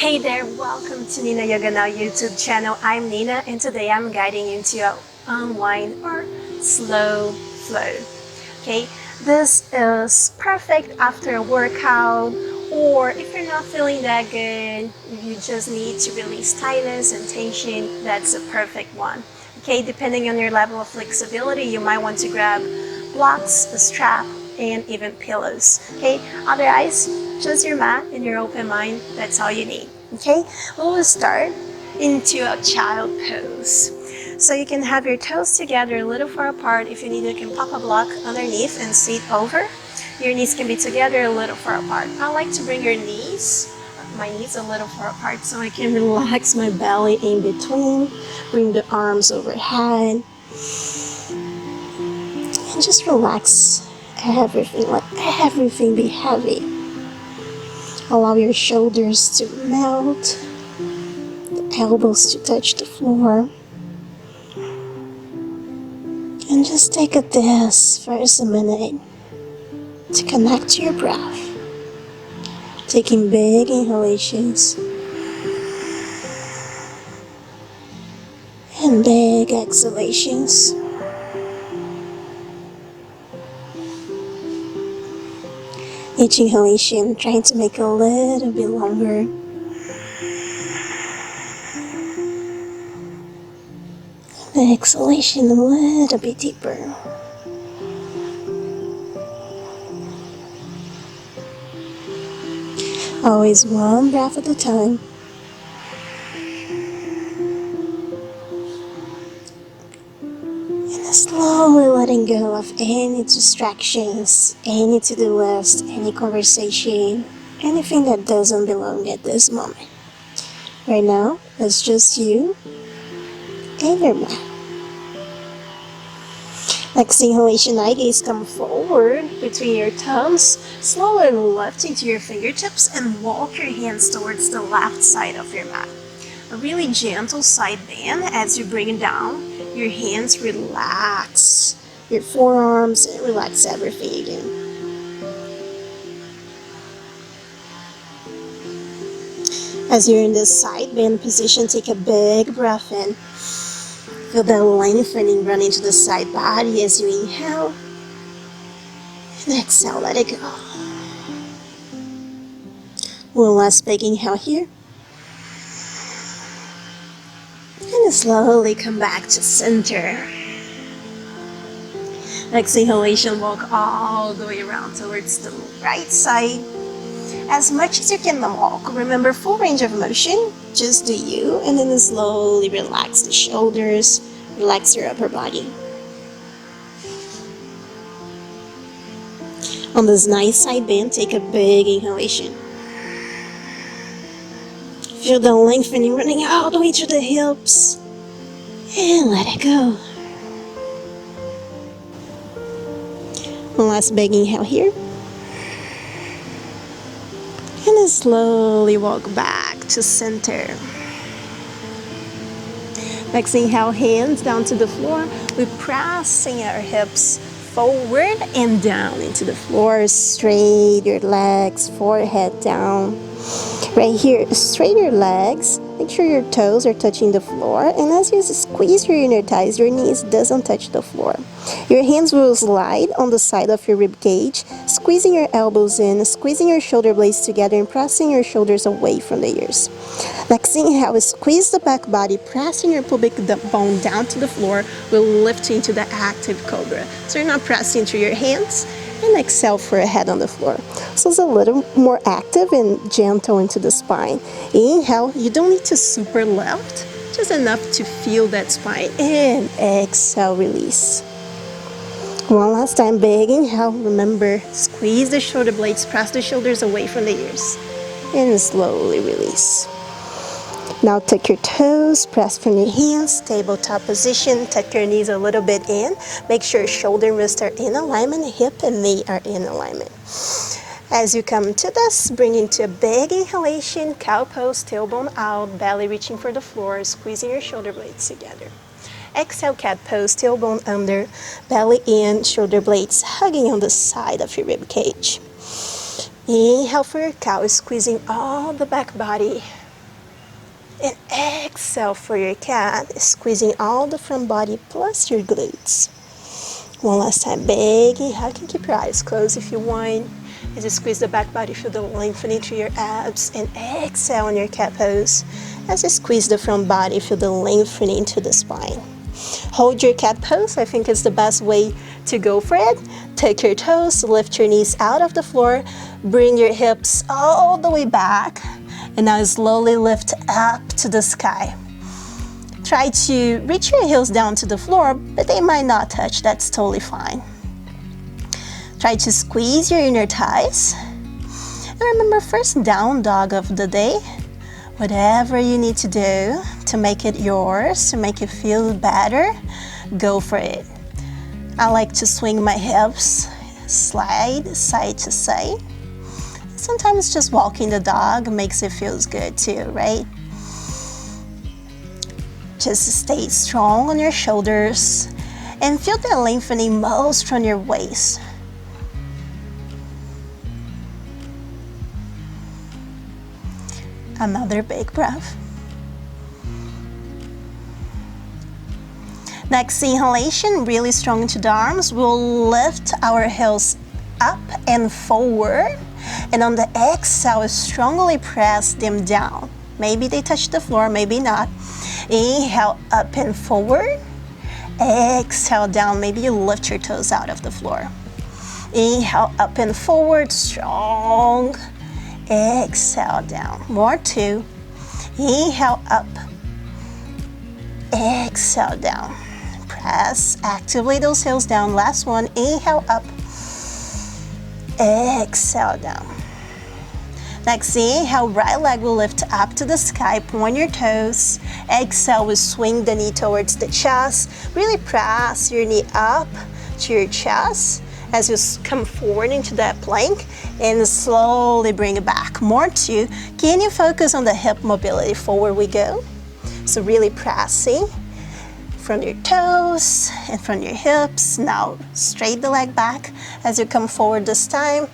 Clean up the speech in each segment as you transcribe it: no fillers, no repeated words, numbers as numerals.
Hey there, welcome to NinaYogaNow YouTube channel. I'm Nina and today I'm guiding you into a unwind or slow flow. Okay, this is perfect after a workout, or if you're not feeling that good, you just need to release tightness and tension, that's a perfect one. Okay, depending on your level of flexibility, you might want to grab blocks, a strap, and even pillows. Okay, otherwise, just your mat and your open mind, that's all you need. Okay, we'll start into a child pose. So you can have your toes together a little far apart. If you need, you can pop a block underneath and sit over. Your knees can be together a little far apart. I like to bring my knees a little far apart so I can relax my belly in between. Bring the arms overhead. And just relax everything, let everything be heavy. Allow your shoulders to melt, the elbows to touch the floor. And just take this first a minute to connect to your breath. Taking big inhalations and big exhalations. Each inhalation trying to make it a little bit longer. The exhalation a little bit deeper. Always one breath at a time. And slowly letting go of any distractions, any to-do list, any conversation, anything that doesn't belong at this moment. Right now, it's just you and your breath. Next inhalation, eye gaze come forward between your thumbs. Slowly lift into your fingertips and walk your hands towards the left side of your mat. A really gentle side bend as you bring it down. Your hands relax. Your forearms and relax everything again. As you're in this side bend position, take a big breath in. Feel the lengthening run into the side body as you inhale. And exhale, let it go. One last big inhale here. And slowly come back to center. Next inhalation, walk all the way around towards the right side. As much as you can walk, remember full range of motion, just do you, and then slowly relax the shoulders, relax your upper body. On this nice side bend, take a big inhalation. Feel the lengthening running all the way to the hips, and let it go. One last big inhale here. And then slowly walk back to center. Next inhale, hands down to the floor. We're pressing our hips forward and down into the floor. Straight your legs, forehead down. Right here, straighten your legs. Make sure your toes are touching the floor. And as you squeeze your inner thighs, your knees doesn't touch the floor. Your hands will slide on the side of your rib cage, squeezing your elbows in, squeezing your shoulder blades together, and pressing your shoulders away from the ears. Next inhale, squeeze the back body, pressing your pubic bone down to the floor. We'll lift you into the active cobra. So you're not pressing into your hands. And exhale for a head on the floor. So it's a little more active and gentle into the spine. Inhale, you don't need to super lift, just enough to feel that spine. And exhale, release. One last time, big inhale. Remember, squeeze the shoulder blades, press the shoulders away from the ears. And slowly release. Now tuck your toes, press from your hands, tabletop position, tuck your knees a little bit in. Make sure shoulder and wrist are in alignment, hip and knee are in alignment. As you come to this, bring into a big inhalation, cow pose, tailbone out, belly reaching for the floor, squeezing your shoulder blades together. Exhale, cat pose, tailbone under, belly in, shoulder blades hugging on the side of your rib cage. Inhale for your cow, squeezing all the back body. And exhale for your cat, squeezing all the front body plus your glutes. One last time, big inhale. You can keep your eyes closed if you want. As you squeeze the back body, feel the lengthening through your abs. And exhale on your cat pose. As you squeeze the front body, feel the lengthening to the spine. Hold your cat pose. I think it's the best way to go for it. Take your toes, lift your knees out of the floor, bring your hips all the way back, and now slowly lift up to the sky. Try to reach your heels down to the floor, but they might not touch. That's totally fine. Try to squeeze your inner thighs. And remember, first down dog of the day. Whatever you need to do to make it yours, to make you feel better, go for it. I like to swing my hips, slide side to side. Sometimes just walking the dog makes it feel good too, right? Just stay strong on your shoulders and feel the lengthening most from your waist. Another big breath. Next inhalation, really strong into the arms. We'll lift our heels up and forward. And on the exhale, strongly press them down. Maybe they touch the floor, maybe not. Inhale up and forward. Exhale down. Maybe you lift your toes out of the floor. Inhale up and forward, strong. Exhale down. More two. Inhale up. Exhale down. Press actively those heels down. Last one. Inhale up. Exhale down. Next, inhale, right leg will lift up to the sky. Point your toes. Exhale, we swing the knee towards the chest. Really press your knee up to your chest as you come forward into that plank and slowly bring it back. More two. Can you focus on the hip mobility? Forward we go. So really pressing from your toes and from your hips. Now straight the leg back as you come forward this time.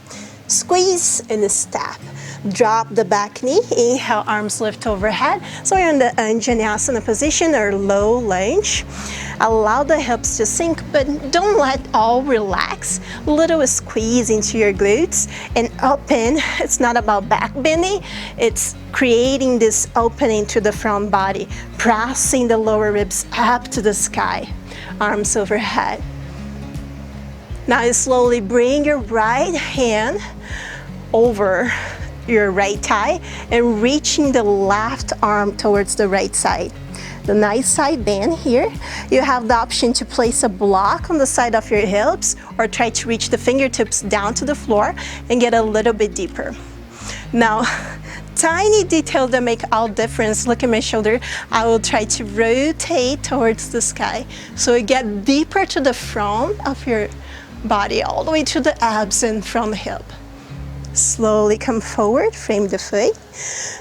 Squeeze and step. Drop the back knee. Inhale, arms lift overhead. So you're in the Vinyasa position or low lunge. Allow the hips to sink, but don't let all relax. Little squeeze into your glutes and open. It's not about back bending. It's creating this opening to the front body, pressing the lower ribs up to the sky. Arms overhead. Now you slowly bring your right hand over your right thigh and reaching the left arm towards the right side. The nice side bend here. You have the option to place a block on the side of your hips or try to reach the fingertips down to the floor and get a little bit deeper. Now, tiny details that make all difference. Look at my shoulder. I will try to rotate towards the sky so you get deeper to the front of your body, all the way to the abs and from the hip. Slowly come forward, frame the foot,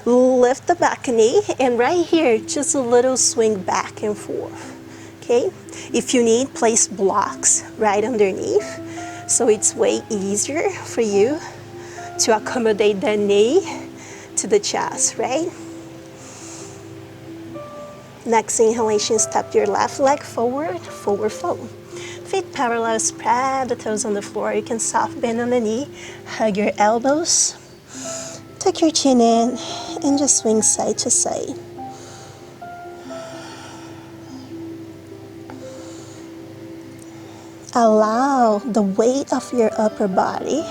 lift the back knee, and right here, just a little swing back and forth, okay? If you need, place blocks right underneath, so it's way easier for you to accommodate the knee to the chest, right? Next inhalation, step your left leg forward, forward fold. Feet parallel, spread the toes on the floor. You can soft bend on the knee, hug your elbows, tuck your chin in, and just swing side to side. Allow the weight of your upper body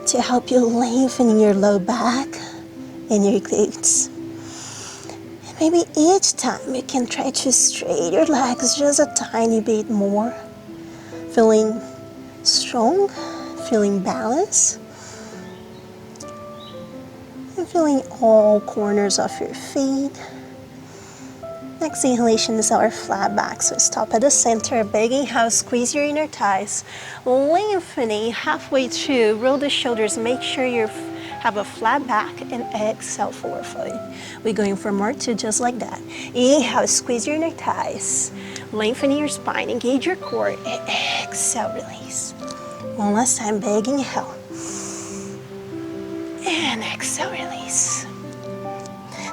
to help you lengthen your low back and your glutes. And maybe each time you can try to straighten your legs just a tiny bit more. Feeling strong, feeling balanced, and feeling all corners of your feet. Next inhalation is our flat back, so stop at the center, big inhale, squeeze your inner thighs, lengthening halfway through, roll the shoulders, make sure you have a flat back, and exhale, forward fold. We're going for more two, just like that. Inhale, squeeze your inner thighs, lengthening your spine, engage your core, and exhale, release. One last time, big inhale, and exhale, release.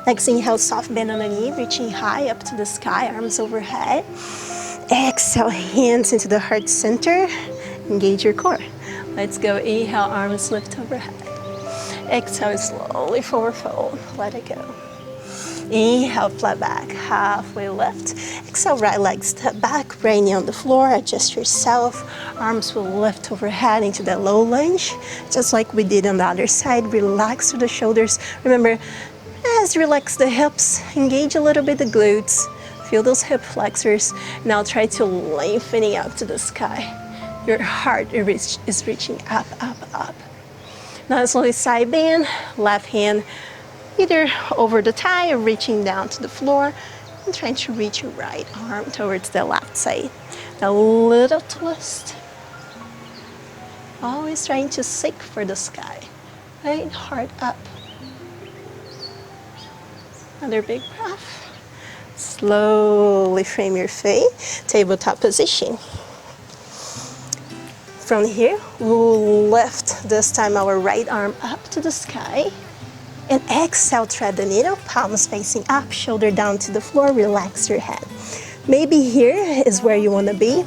Next inhale, soft bend on the knee, reaching high up to the sky, arms overhead. Exhale, hands into the heart center. Engage your core. Let's go. Inhale, arms lift overhead. Exhale, slowly forward fold. Let it go. Inhale, flat back, halfway lift. Exhale, right leg step back, right knee on the floor. Adjust yourself. Arms will lift overhead into that low lunge, just like we did on the other side. Relax through the shoulders. Remember, as you relax the hips, engage a little bit the glutes. Feel those hip flexors. Now try to lengthening up to the sky. Your heart is reaching up, up, up. Now slowly side bend, left hand either over the thigh or reaching down to the floor, and trying to reach your right arm towards the left side. A little twist. Always trying to seek for the sky, right? Heart up. Another big breath. Slowly frame your face, tabletop position. From here, we'll lift this time our right arm up to the sky. And exhale, thread the needle, palms facing up, shoulder down to the floor, relax your head. Maybe here is where you want to be.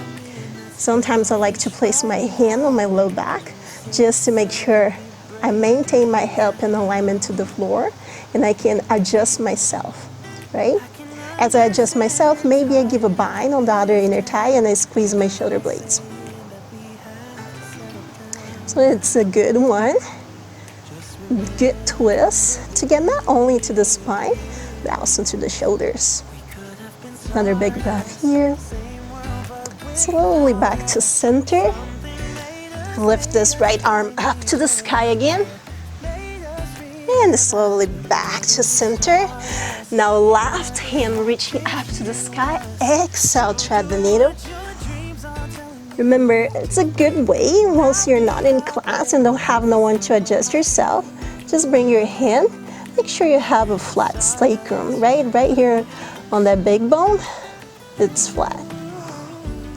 Sometimes I like to place my hand on my low back just to make sure I maintain my hip in alignment to the floor and I can adjust myself, right? As I adjust myself, maybe I give a bind on the other inner thigh and I squeeze my shoulder blades. So it's a good one. Good twist to get not only to the spine, but also to the shoulders. Another big breath here. Slowly back to center. Lift this right arm up to the sky again. And slowly back to center. Now left hand reaching up to the sky. Exhale, thread the needle. Remember, it's a good way once you're not in class and don't have no one to adjust yourself. Just bring your hand, make sure you have a flat sacrum, right? Right here on that big bone, it's flat.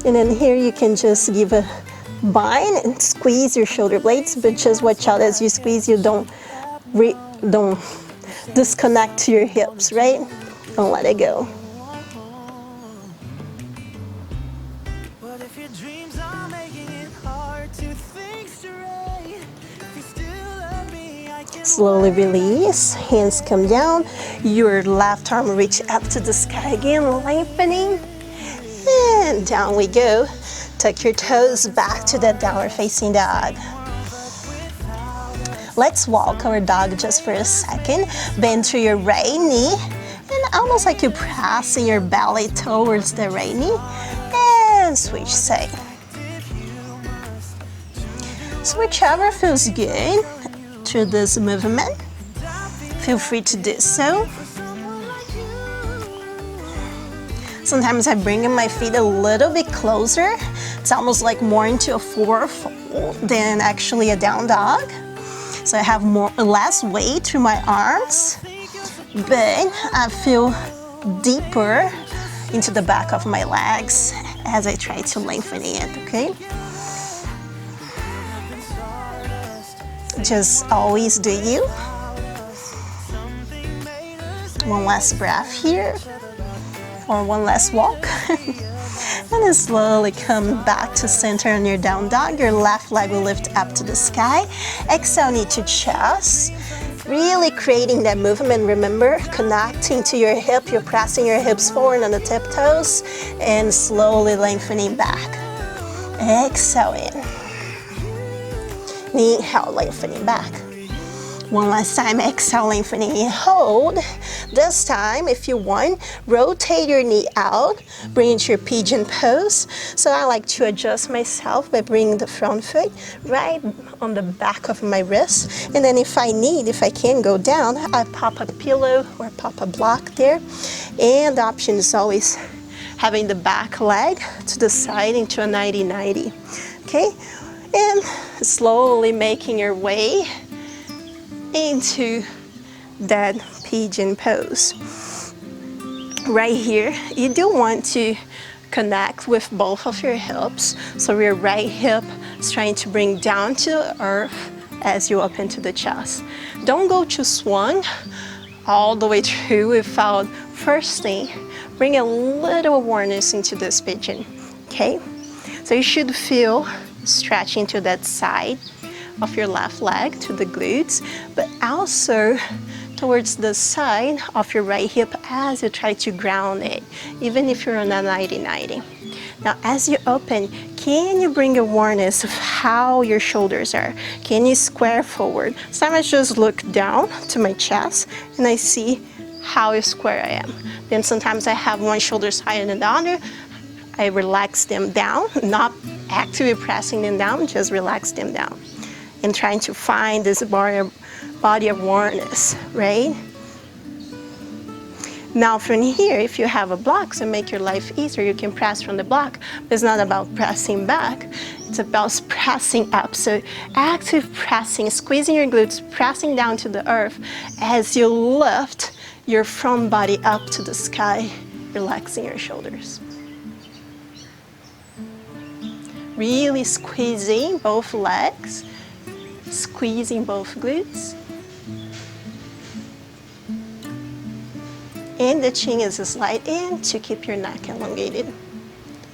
And then here you can just give a bind and squeeze your shoulder blades, but just watch out as you squeeze, you don't disconnect to your hips, right? Don't let it go. Slowly release, hands come down, your left arm reach up to the sky again, lengthening, and down we go. Tuck your toes back to that downward facing dog. Let's walk our dog just for a second. Bend through your right knee, and almost like you're pressing your belly towards the right knee, and switch side. So whichever feels good through this movement, feel free to do so. Sometimes I bring in my feet a little bit closer. It's almost like more into a forward fold than actually a down dog. So I have less weight through my arms, but I feel deeper into the back of my legs as I try to lengthen it, okay? Just always do you. One last breath here, or one last walk. And then slowly come back to center on your down dog. Your left leg will lift up to the sky. Exhale, knee to chest. Really creating that movement, remember, connecting to your hip. You're pressing your hips forward on the tiptoes and slowly lengthening back. Exhale in. Inhale, lengthening back. One last time, exhale, lengthening and hold. This time, if you want, rotate your knee out, bring it to your pigeon pose. So I like to adjust myself by bringing the front foot right on the back of my wrist. And then if I can go down, I pop a pillow or pop a block there. And the option is always having the back leg to the side into a 90-90, okay? And slowly making your way into that pigeon pose. Right here, you do want to connect with both of your hips. So your right hip is trying to bring down to the earth as you open to the chest. Don't go too swung all the way through without first thing, bring a little awareness into this pigeon, okay? So you should feel stretching to that side of your left leg, to the glutes, but also towards the side of your right hip as you try to ground it, even if you're on a 90-90. Now, as you open, can you bring awareness of how your shoulders are? Can you square forward? Sometimes I just look down to my chest and I see how square I am. Then sometimes I have one shoulder higher than the other. I relax them down, not actively pressing them down, just relax them down. And trying to find this body awareness, right? Now from here, if you have a block to make your life easier, you can press from the block, but it's not about pressing back, it's about pressing up. So active pressing, squeezing your glutes, pressing down to the earth as you lift your front body up to the sky, relaxing your shoulders. Really squeezing both legs, squeezing both glutes. And the chin is a slide in to keep your neck elongated.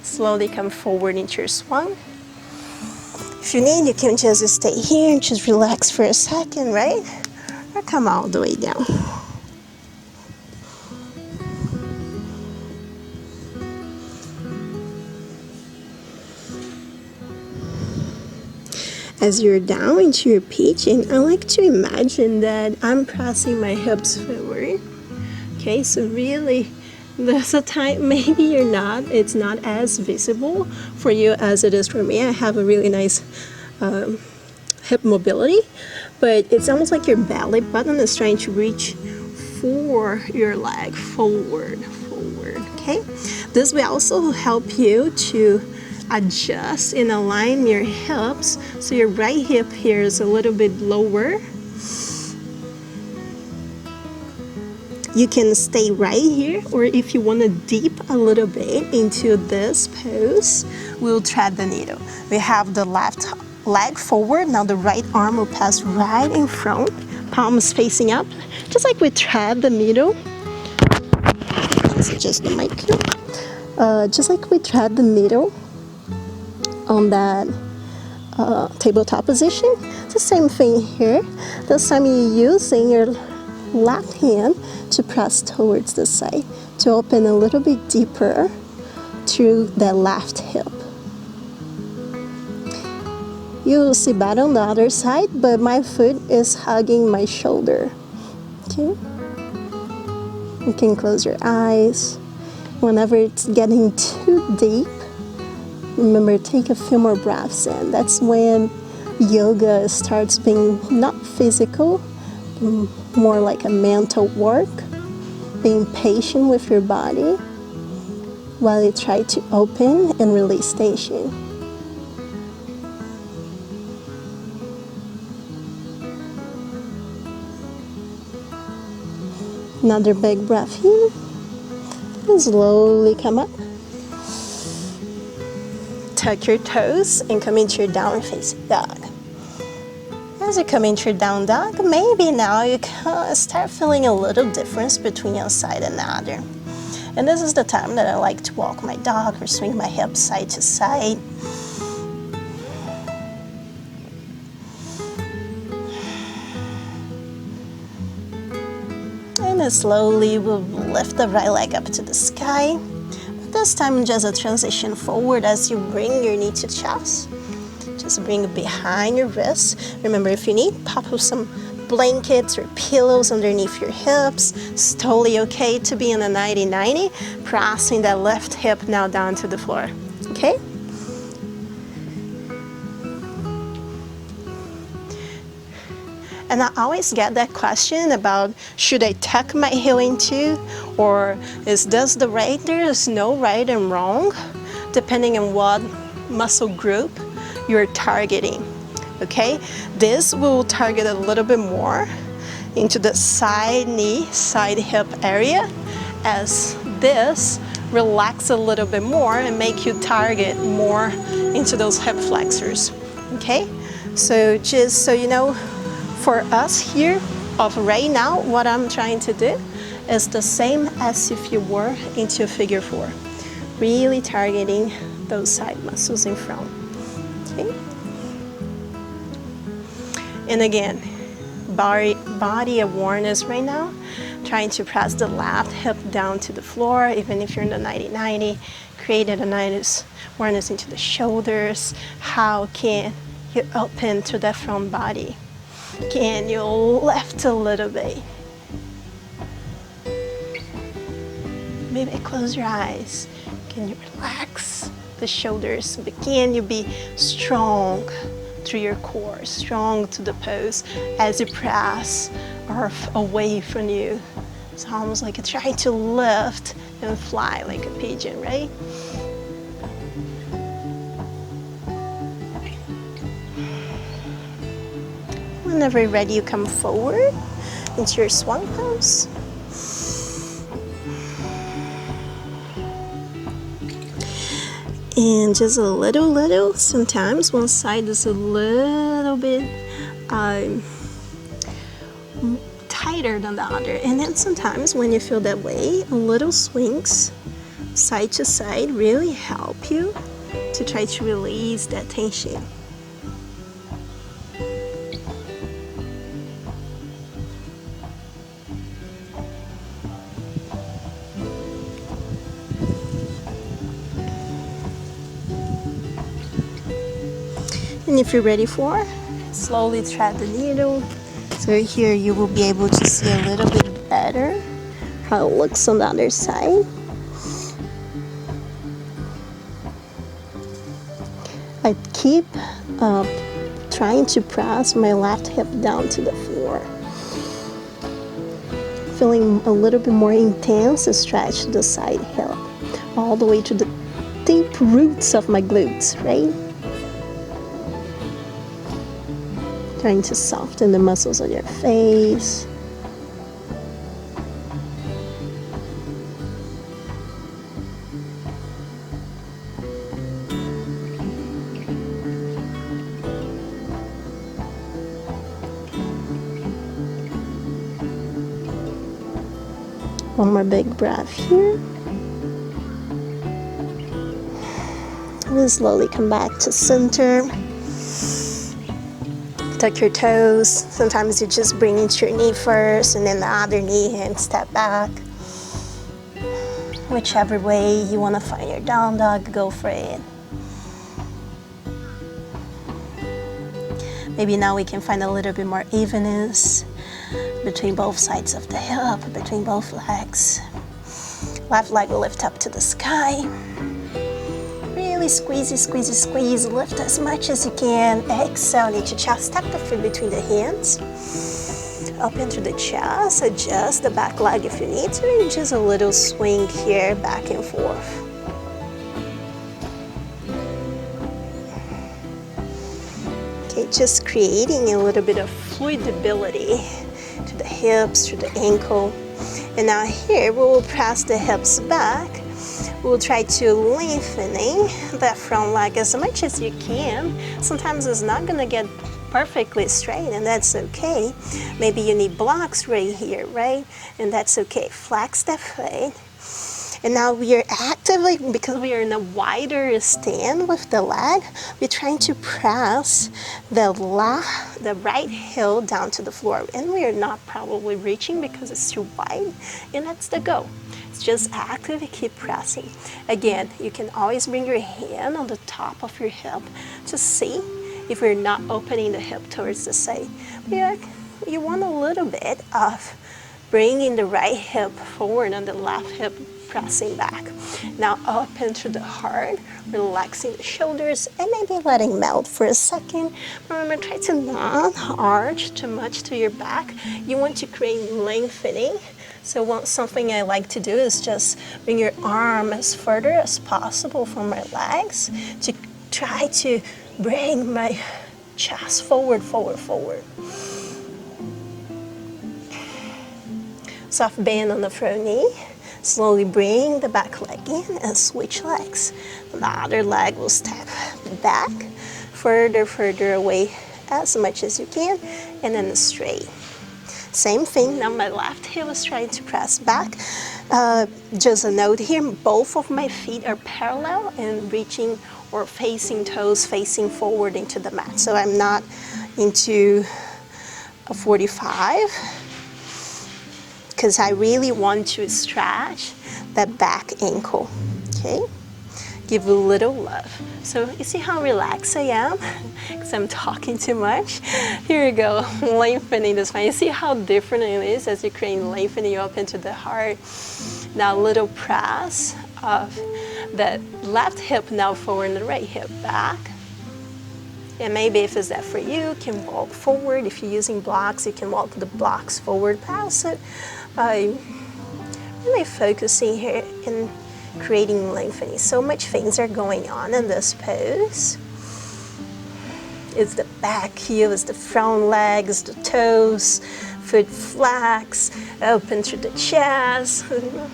Slowly come forward into your swan. If you need, you can just stay here and just relax for a second, right? Or come all the way down. As you're down into your pigeon, I like to imagine that I'm pressing my hips forward. Okay, so really, there's a time maybe you're not, it's not as visible for you as it is for me. I have a really nice hip mobility, but it's almost like your belly button is trying to reach for your leg forward, okay? This will also help you to adjust and align your hips so your right hip here is a little bit lower. You can stay right here, or if you want to dip a little bit into this pose, we'll thread the needle. We have the left leg forward, now the right arm will pass right in front, palms facing up, just like we thread the needle. Let's adjust the mic here. Just like we thread the needle on that tabletop position, it's the same thing here. This time you're using your left hand to press towards the side to open a little bit deeper through the left hip. You'll see better on the other side, but my foot is hugging my shoulder. Okay? You can close your eyes. Whenever it's getting too deep, remember, take a few more breaths in. That's when yoga starts being not physical, more like a mental work, being patient with your body while you try to open and release tension. Another big breath here, and slowly come up. Tuck your toes and come into your downward facing dog. As you come into your down dog, maybe now you can start feeling a little difference between one side and the other. And this is the time that I like to walk my dog or swing my hips side to side. And then slowly we'll lift the right leg up to the sky. But this time just a transition forward as you bring your knee to chest. Just bring it behind your wrists. Remember, if you need, pop up some blankets or pillows underneath your hips. It's totally okay to be in a 90-90, pressing that left hip now down to the floor, okay? And I always get that question about, should I tuck my heel into, or is this the right? There is no right and wrong, depending on what muscle group you're targeting, okay? This will target a little bit more into the side knee, side hip area, as this relax a little bit more and make you target more into those hip flexors, okay? So just so you know, for us here of right now, what I'm trying to do is the same as if you were into a figure 4. Really targeting those side muscles in front. Okay? And again, body awareness right now. Trying to press the left hip down to the floor, even if you're in the 90-90. Creating a nice awareness into the shoulders. How can you open to the front body? Can you lift a little bit? Maybe close your eyes. Can you relax the shoulders? But can you be strong through your core, strong to the pose as you press earth away from you? It's almost like you're trying to lift and fly like a pigeon, right? Whenever you're ready, you come forward into your swan pose. And just a little, sometimes one side is a little bit tighter than the other. And then sometimes when you feel that way, a little swings side to side really help you to try to release that tension. And if you're ready for, slowly thread the needle. So here you will be able to see a little bit better how it looks on the other side. I keep trying to press my left hip down to the floor. Feeling a little bit more intense stretch the side hip, all the way to the deep roots of my glutes, right? Trying to soften the muscles on your face. One more big breath here. We'll slowly come back to center. Tuck your toes. Sometimes you just bring into your knee first and then the other knee and step back. Whichever way you want to find your down dog, go for it. Maybe now we can find a little bit more evenness between both sides of the hip, between both legs. Left leg will lift up to the sky. Really squeeze, squeeze, squeeze. Lift as much as you can. Exhale into chest. Tuck the feet between the hands. Up into the chest. Adjust the back leg if you need to. And just a little swing here, back and forth. Okay, just creating a little bit of fluidity to the hips, to the ankle. And now here we will press the hips back. We'll try to lengthening that front leg as much as you can. Sometimes it's not gonna get perfectly straight, and that's okay. Maybe you need blocks right here, right? And that's okay. Flex that foot. And now we are actively, because we are in a wider stand with the leg, we're trying to press the right heel down to the floor. And we are not probably reaching because it's too wide, and that's the goal. It's just actively keep pressing. Again, you can always bring your hand on the top of your hip to see if you're not opening the hip towards the side. You want a little bit of bringing the right hip forward and the left hip pressing back. Now up into the heart, relaxing the shoulders and maybe letting melt for a second. Remember, try to not arch too much to your back. You want to create lengthening. So something I like to do is just bring your arm as further as possible from my legs to try to bring my chest forward, forward, forward. Soft bend on the front knee. Slowly bring the back leg in and switch legs. The other leg will step back, further away as much as you can, and then straight. Same thing, now my left heel is trying to press back. Just a note here, both of my feet are parallel and reaching or facing toes facing forward into the mat. So I'm not into a 45 because I really want to stretch that back ankle, okay? Give a little love. So you see how relaxed I am? Because I'm talking too much. Here we go, lengthening the spine. You see how different it is as you create lengthening up into the heart. Now a little press of the left hip now forward and the right hip back. And maybe if it's that for you can walk forward. If you're using blocks, you can walk the blocks forward past it by really focusing here in creating lengthening. So much things are going on in this pose. It's the back heel, it's the front legs, the toes, foot flex, open to the chest,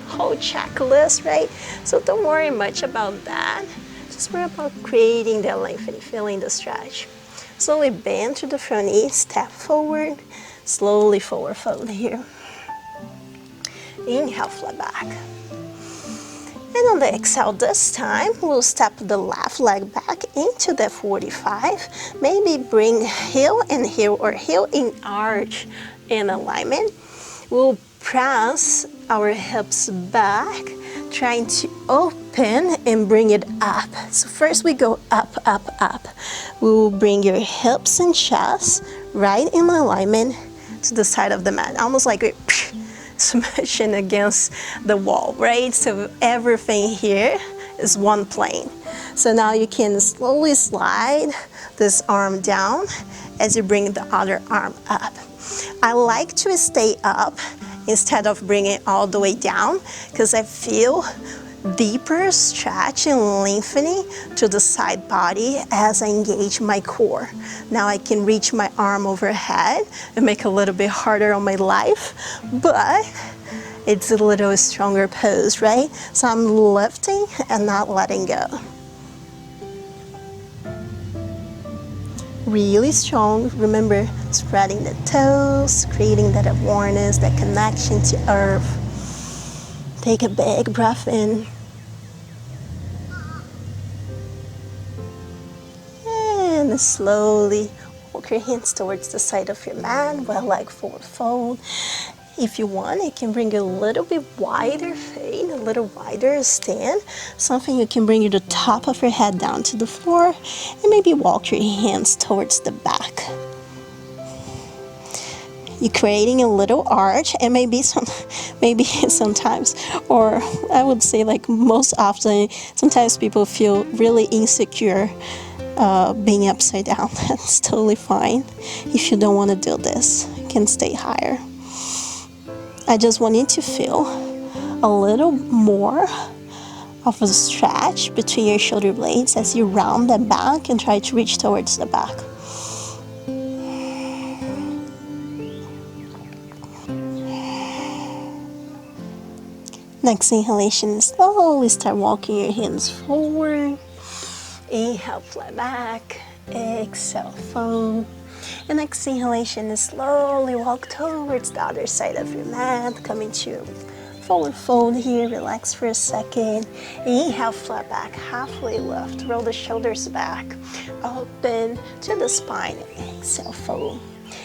whole checklist, right? So don't worry much about that. Just worry about creating that lengthening, feeling the stretch. Slowly bend to the front knee, step forward, slowly forward fold here. Inhale, flat back. And on the exhale this time, we'll step the left leg back into the 45. Maybe bring heel and heel or heel in arch in alignment. We'll press our hips back, trying to open and bring it up. So first we go up, up, up. We will bring your hips and chest right in alignment to the side of the mat, almost like we're smashing against the wall, right? So everything here is one plane. So now you can slowly slide this arm down as you bring the other arm up. I like to stay up instead of bringing it all the way down because I feel deeper stretch and lengthening to the side body as I engage my core. Now I can reach my arm overhead and make it a little bit harder on my life, but it's a little stronger pose, right? So I'm lifting and not letting go. Really strong. Remember, spreading the toes, creating that awareness, that connection to earth. Take a big breath in. And slowly walk your hands towards the side of your mat, well leg forward fold. If you want, you can bring a little bit wider fade, a little wider stand. Something you can bring the top of your head down to the floor and maybe walk your hands towards the back. You're creating a little arch, and maybe sometimes, or I would say like most often, sometimes people feel really insecure being upside down. That's totally fine. If you don't want to do this, you can stay higher. I just want you to feel a little more of a stretch between your shoulder blades as you round the back and try to reach towards the back. Next inhalation, slowly start walking your hands forward. Inhale, flat back. Exhale, fold. And next inhalation is slowly walk towards the other side of your mat. Coming to forward fold here. Relax for a second. Inhale, flat back. Halfway lift. Roll the shoulders back. Open to the spine. Exhale, fold.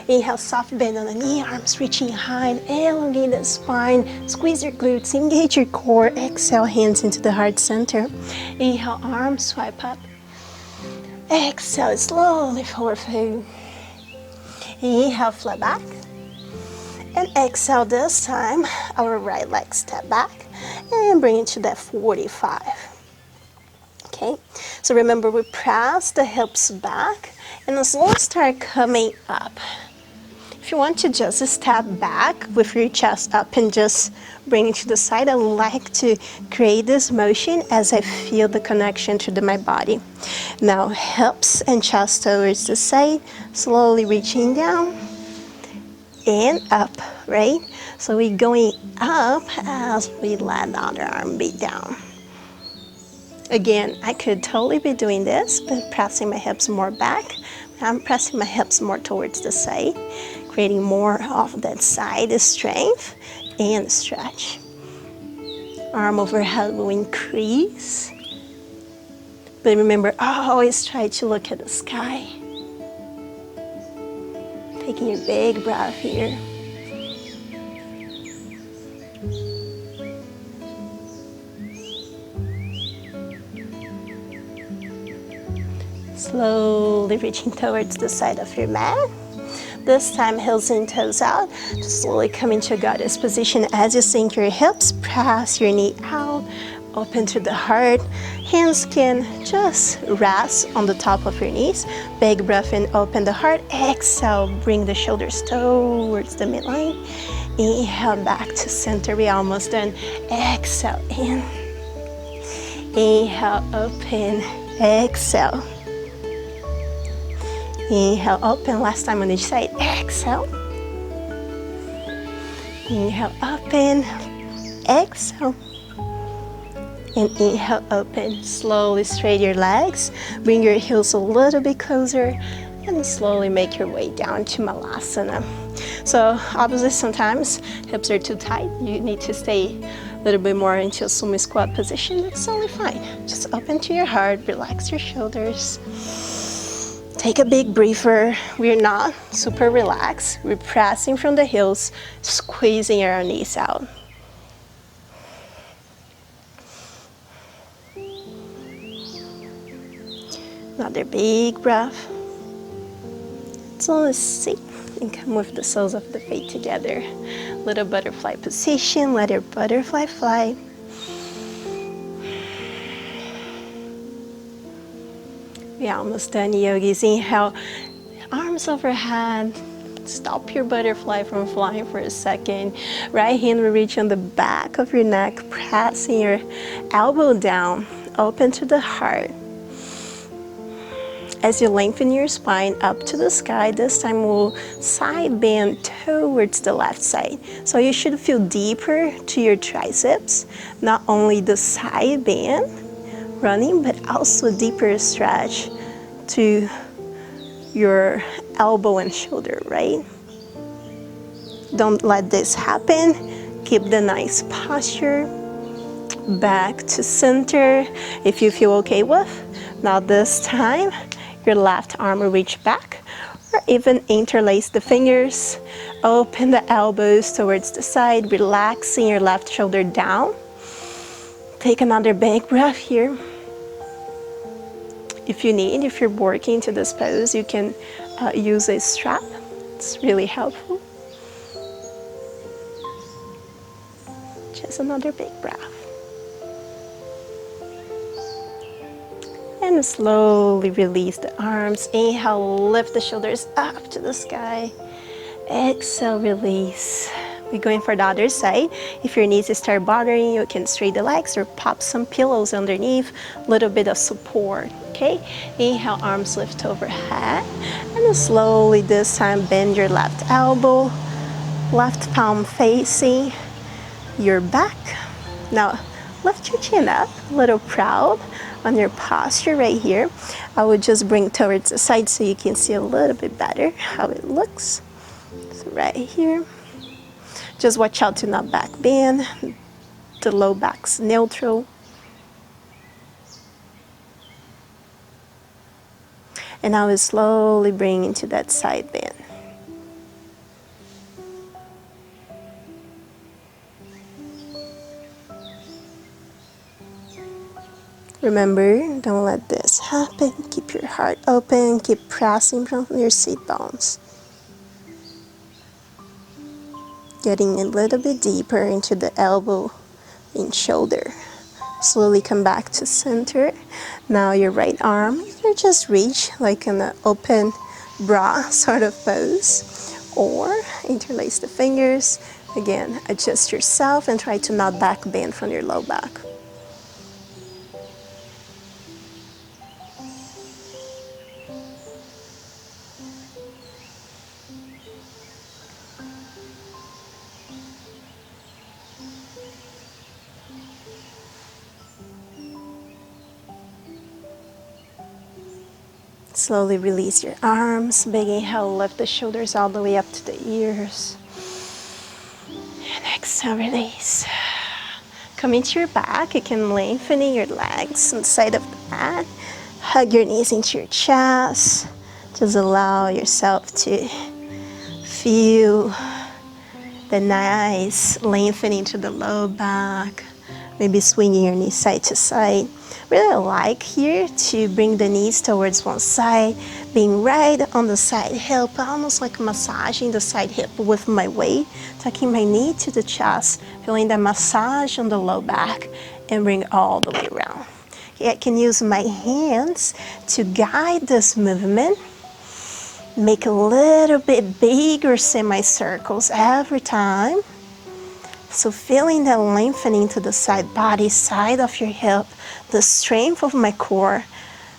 Inhale, soft bend on the knee, arms reaching high, elongate the spine, squeeze your glutes, engage your core. Exhale, hands into the heart center. Inhale, arms swipe up. Exhale, slowly forward fold. Inhale, flat back. And exhale this time, our right leg step back and bring it to that 45. Okay, so remember we press the hips back and slowly start coming up. If you want to just step back with your chest up and just bring it to the side, I like to create this motion as I feel the connection to my body. Now hips and chest towards the side, slowly reaching down and up, right? So we're going up as we let the other arm be down. Again, I could totally be doing this, but pressing my hips more back. I'm pressing my hips more towards the side. creating more of that side strength and stretch. Arm overhead will increase. But remember, always try to look at the sky. Taking a big breath here. Slowly reaching towards the side of your mat. This time, heels and toes out. Just slowly come into a goddess position. As you sink your hips, press your knee out, open to the heart. Hands can just rest on the top of your knees. Big breath in, open the heart. Exhale, bring the shoulders towards the midline. Inhale, back to center. We're almost done. Exhale, in. Inhale, open. Exhale. Inhale, open. Last time on each side. Exhale. Inhale, open. Exhale. And inhale, open. Slowly straighten your legs. Bring your heels a little bit closer. And slowly make your way down to Malasana. So obviously sometimes hips are too tight. You need to stay a little bit more into a sumo squat position. That's totally fine. Just open to your heart. Relax your shoulders. Take a big breather. We're not super relaxed. We're pressing from the heels, squeezing our knees out. Another big breath. So let's see. And come with the soles of the feet together. Little butterfly position. Let your butterfly fly. We're almost done, yogis. Inhale, arms overhead. Stop your butterfly from flying for a second. Right hand will reach on the back of your neck, pressing your elbow down, open to the heart. As you lengthen your spine up to the sky, this time we'll side bend towards the left side. So you should feel deeper to your triceps, not only the side bend running, but also a deeper stretch to your elbow and shoulder, right? Don't let this happen. Keep the nice posture. Back to center if you feel okay with. Now this time, your left arm will reach back or even interlace the fingers. Open the elbows towards the side, relaxing your left shoulder down. Take another big breath here. If you need, if you're working to this pose, you can use a strap. It's really helpful. Just another big breath. And slowly release the arms. Inhale, lift the shoulders up to the sky. Exhale, release. We're going for the other side. If your knees start bothering you, can straighten the legs or pop some pillows underneath. A little bit of support, okay? Inhale, arms lift overhead. And slowly this time bend your left elbow. Left palm facing your back. Now lift your chin up, a little proud on your posture right here. I would just bring towards the side so you can see a little bit better how it looks. So right here. Just watch out to not back bend. The low back's neutral. And I will slowly bring into that side bend. Remember, don't let this happen. Keep your heart open. Keep pressing from your seat bones. Getting a little bit deeper into the elbow and shoulder. Slowly come back to center. Now your right arm, you just reach like an open bra sort of pose. Or interlace the fingers. Again, adjust yourself and try to not back bend from your low back. Slowly release your arms. Big inhale, lift the shoulders all the way up to the ears. And exhale, release. Come into your back. You can lengthen your legs on the side of the mat. Hug your knees into your chest. Just allow yourself to feel the nice lengthening to the low back. Maybe swinging your knees side to side. Really like here to bring the knees towards one side, being right on the side hip, almost like massaging the side hip with my weight, tucking my knee to the chest, feeling the massage on the low back, and bring all the way around. Okay, I can use my hands to guide this movement. Make a little bit bigger semicircles every time. So feeling that lengthening to the side body, side of your hip, the strength of my core,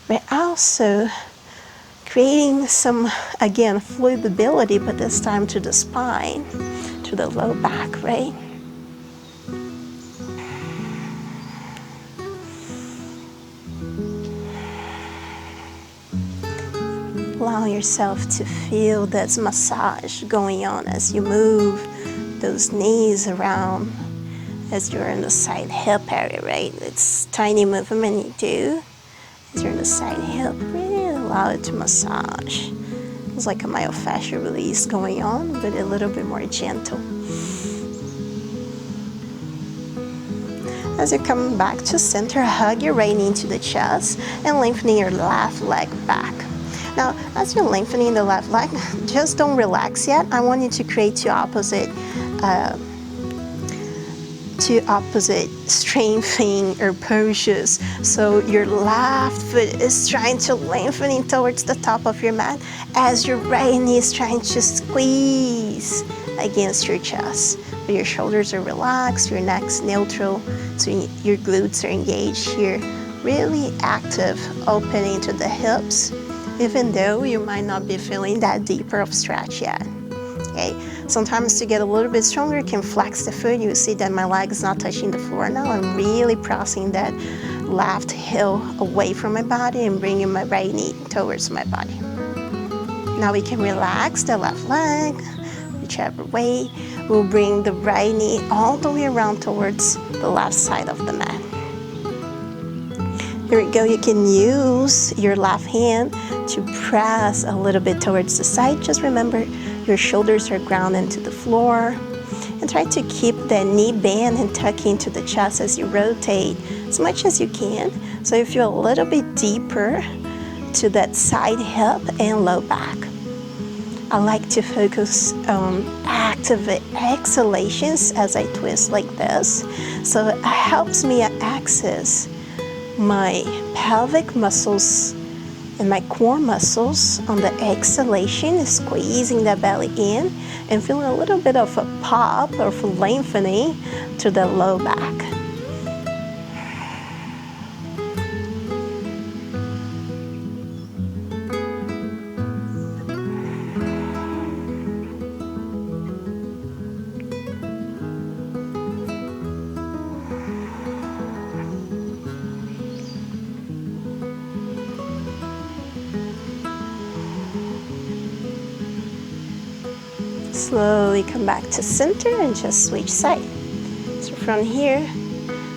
but also creating some, again, fluidity, but this time to the spine, to the low back, right? Allow yourself to feel this massage going on as you move those knees around as you're in the side hip area, right? It's tiny movement you do as you're in the side hip. Really allow it to massage. It's like a myofascial release going on, but a little bit more gentle. As you come back to center, hug your right knee into the chest and lengthening your left leg back. Now, as you're lengthening the left leg, just don't relax yet. I want you to create two opposite strengthening or poses. So your left foot is trying to lengthen towards the top of your mat as your right knee is trying to squeeze against your chest. But your shoulders are relaxed, your neck's neutral, so your glutes are engaged here. Really active, opening to the hips, even though you might not be feeling that deeper of stretch yet. Okay, sometimes to get a little bit stronger, you can flex the foot. You see that my leg is not touching the floor now. I'm really pressing that left heel away from my body and bringing my right knee towards my body. Now we can relax the left leg, whichever way. We'll bring the right knee all the way around towards the left side of the mat. Here we go. You can use your left hand to press a little bit towards the side. Just remember your shoulders are grounded into the floor. And try to keep the knee bend and tuck into the chest as you rotate as much as you can. So you feel a little bit deeper to that side hip and low back. I like to focus on active exhalations as I twist like this. So it helps me access my pelvic muscles and my core muscles on the exhalation, squeezing the belly in and feeling a little bit of a pop or lengthening to the low back. Slowly come back to center and just switch side. So from here,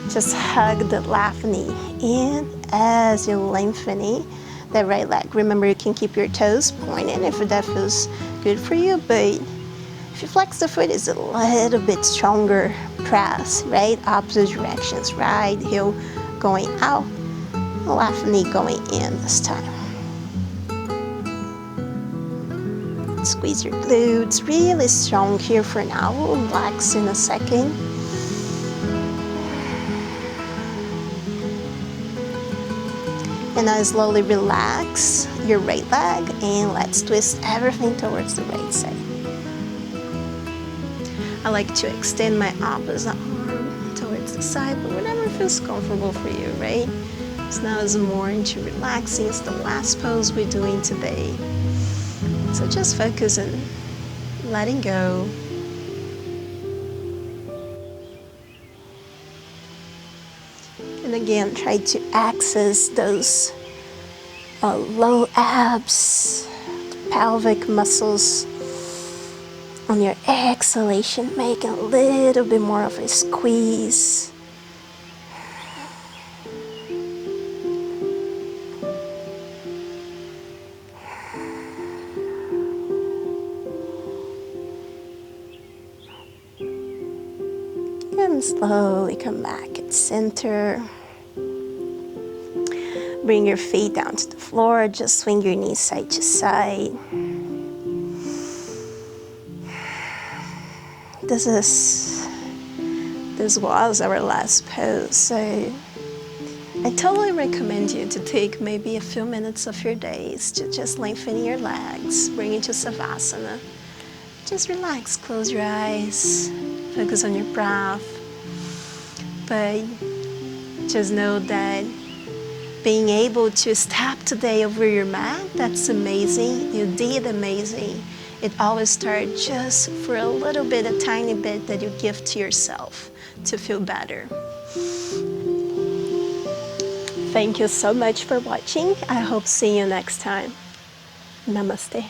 just hug the left knee in as you're lengthening the right leg. Remember, you can keep your toes pointed if that feels good for you, but if you flex the foot, it's a little bit stronger press, right? Opposite directions, right heel going out, left knee going in this time. Squeeze your glutes, really strong here for now. We'll relax in a second. And now slowly relax your right leg and let's twist everything towards the right side. I like to extend my opposite arm towards the side, but whatever feels comfortable for you, right? So now it's more into relaxing. It's the last pose we're doing today. So just focus on letting go. And again, try to access those low abs, pelvic muscles. On your exhalation, make a little bit more of a squeeze. And slowly come back at center. Bring your feet down to the floor, just swing your knees side to side. This was our last pose, so I totally recommend you to take maybe a few minutes of your days to just lengthen your legs, bring it to Savasana. Just relax, close your eyes, focus on your breath. But just know that being able to step today over your mat, that's amazing. You did amazing. It always starts just for a little bit, a tiny bit that you give to yourself to feel better. Thank you so much for watching. I hope to see you next time. Namaste.